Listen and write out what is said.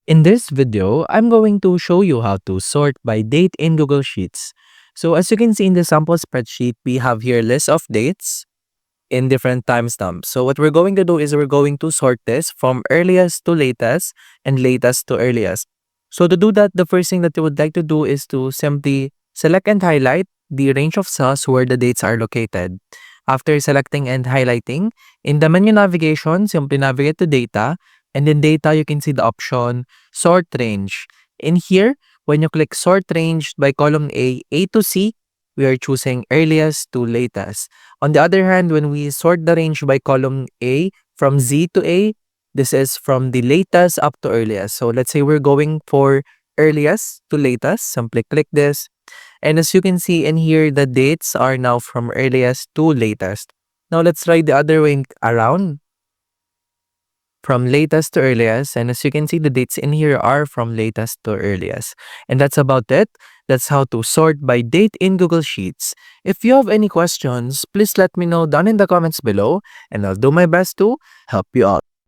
In this video, I'm going to show you how to sort by date in Google Sheets. So as you can see in the sample spreadsheet, we have here list of dates in different timestamps. So what we're going to do is we're going to sort this from earliest to latest and latest to earliest. So to do that, the first thing that you would like to do is to simply select and highlight the range of cells where the dates are located. After selecting and highlighting, in the menu navigation, simply navigate to data, and in data, you can see the option sort range. In here, when you click sort range by column A to C, we are choosing earliest to latest. On the other hand, when we sort the range by column A from Z to A, this is from the latest up to earliest. So let's say we're going for earliest to latest. Simply click this. And as you can see in here, the dates are now from earliest to latest. Now let's try the other way around, from latest to earliest. And as you can see, the dates in here are from latest to earliest. And that's about it. That's how to sort by date in Google Sheets. If you have any questions, please let me know down in the comments below, and I'll do my best to help you out.